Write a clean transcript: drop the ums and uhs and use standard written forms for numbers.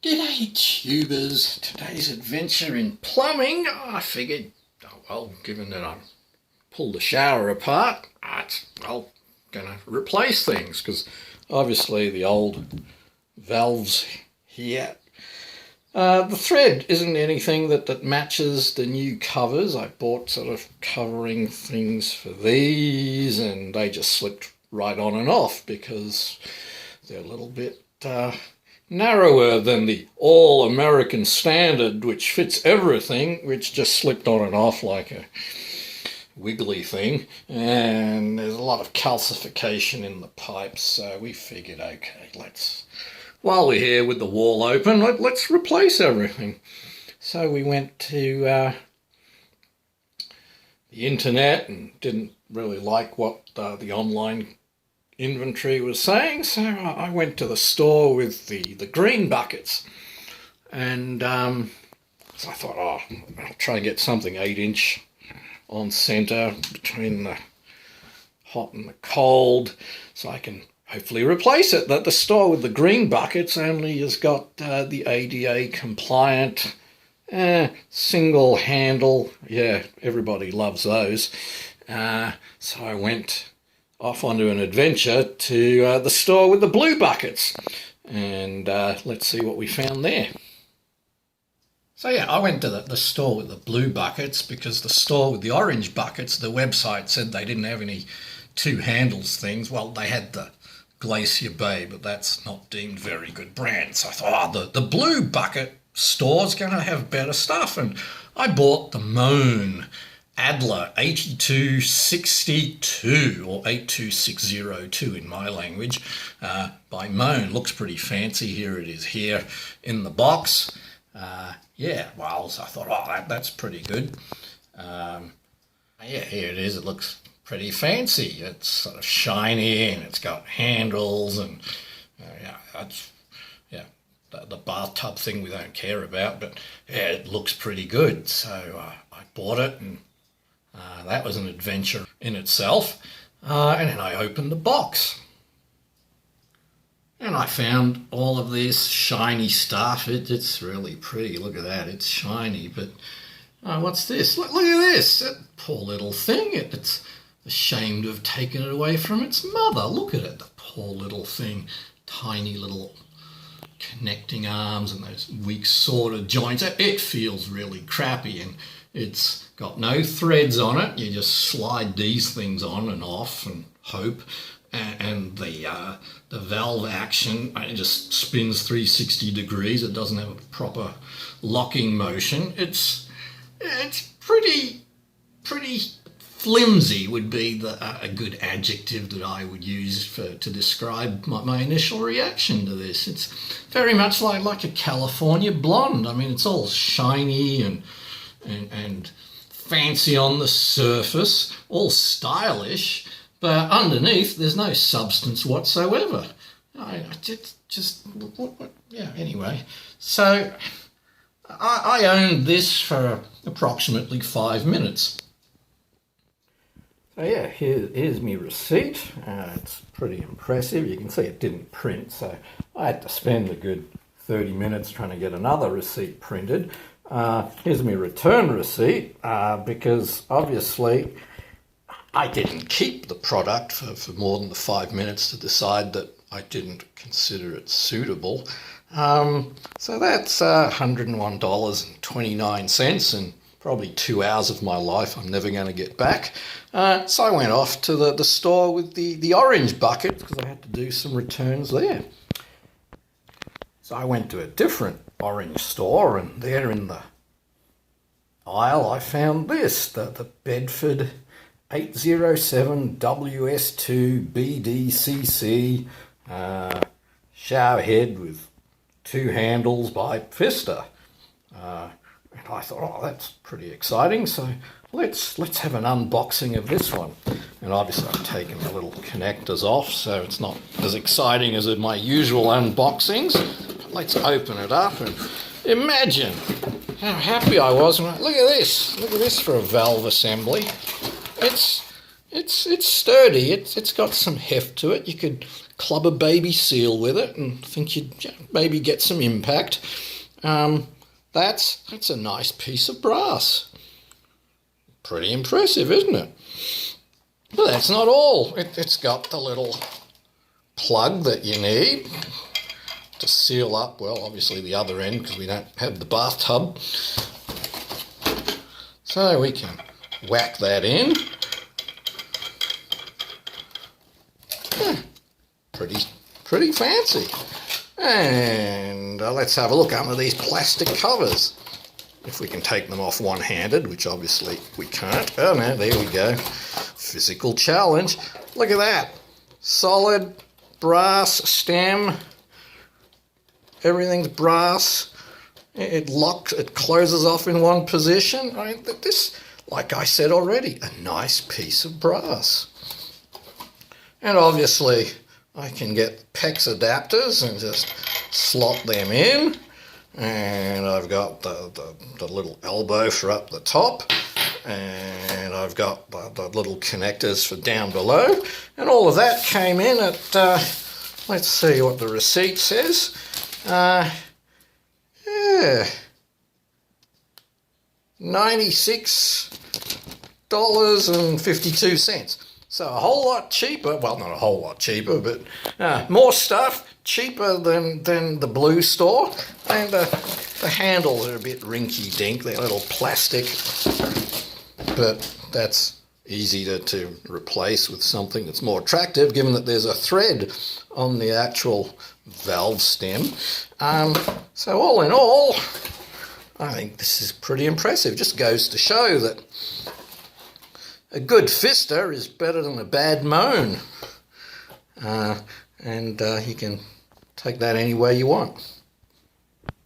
G'day tubers, today's adventure in plumbing. I figured, given that I pulled the shower apart, gonna replace things because obviously the old valves here. The thread isn't anything that matches the new covers. I bought sort of covering things for these and they just slipped right on and off because they're a little bit narrower than the all-American standard, which fits everything, which just slipped on and off like a wiggly thing. And there's a lot of calcification in the pipes, so we figured, okay, while we're here with the wall open, let's replace everything. So we went to the internet and didn't really like what the online inventory was saying, so I went to the store with the green buckets, and so I thought, I'll try and get something 8-inch on centre between the hot and the cold, so I can hopefully replace it. The store with the green buckets only has got the ADA compliant single handle. Yeah, everybody loves those. So I went off onto an adventure to the store with the blue buckets, and let's see what we found there. So yeah, I went to the store with the blue buckets because the store with the orange buckets, the website said they didn't have any two handles things. Well, they had the Glacier Bay, but that's not deemed very good brand. So I thought, the blue bucket store's going to have better stuff, and I bought the Moen Adler 8262 or 82602 in my language by Moen. Looks pretty fancy. Here it is here in the box. So I thought, that's pretty good. Here it is. It looks pretty fancy. It's sort of shiny and it's got handles and the bathtub thing we don't care about, but yeah, it looks pretty good. So I bought it, and that was an adventure in itself. And then I opened the box and I found all of this shiny stuff. It's really pretty. Look at that. It's shiny, but what's this? Look at this. That poor little thing. It's ashamed to have taken it away from its mother. Look at it. The poor little thing. Tiny little connecting arms and those weak sorted joints. It feels really crappy, and it's got no threads on it. You just slide these things on and off and hope. And the valve action, it just spins 360 degrees. It doesn't have a proper locking motion. It's pretty flimsy would be a good adjective that I would use to describe my initial reaction to this. It's very much like a California blonde. I mean, it's all shiny and fancy on the surface, all stylish, but underneath there's no substance whatsoever. Anyway, so I owned this for approximately 5 minutes. So yeah, here's my receipt. It's pretty impressive. You can see it didn't print, so I had to spend a good 30 minutes trying to get another receipt printed. Here's my return receipt, because obviously I didn't keep the product for more than the 5 minutes to decide that I didn't consider it suitable. So that's $101.29 and probably 2 hours of my life I'm never going to get back. So I went off to the store with the orange bucket because I had to do some returns there. So I went to a different orange store, and there in the aisle I found this, the Bradford 807-WS2-BDCC shower head with 2 handles by Pfister. And I thought, that's pretty exciting, so let's have an unboxing of this one. And obviously I've taken the little connectors off, so it's not as exciting as in my usual unboxings. But let's open it up and imagine how happy I was when look at this for a valve assembly. It's sturdy. It's got some heft to it. You could club a baby seal with it and think you'd maybe get some impact. That's a nice piece of brass. Pretty impressive, isn't it? But that's not all. It's got the little plug that you need to seal up, well, obviously the other end because we don't have the bathtub. So we can whack that in. Yeah, pretty fancy. And let's have a look under these plastic covers. If we can take them off one-handed, which obviously we can't. Oh no, there we go. Physical challenge. Look at that. Solid brass stem. Everything's brass. It locks, it closes off in one position. I mean, this, like I said already, a nice piece of brass. And obviously, I can get PEX adapters and just slot them in. And I've got the little elbow for up the top. And I've got the little connectors for down below. And all of that came in at, let's see what the receipt says. Yeah, $96.52. So a whole lot cheaper, well, not a whole lot cheaper, but more stuff, cheaper than the Blue store. And the handles are a bit rinky-dink, they're little plastic, but that's easy to replace with something that's more attractive, given that there's a thread on the actual valve stem. So all in all, I think this is pretty impressive. Just goes to show that a good Pfister is better than a bad Moen. And you can take that any way you want.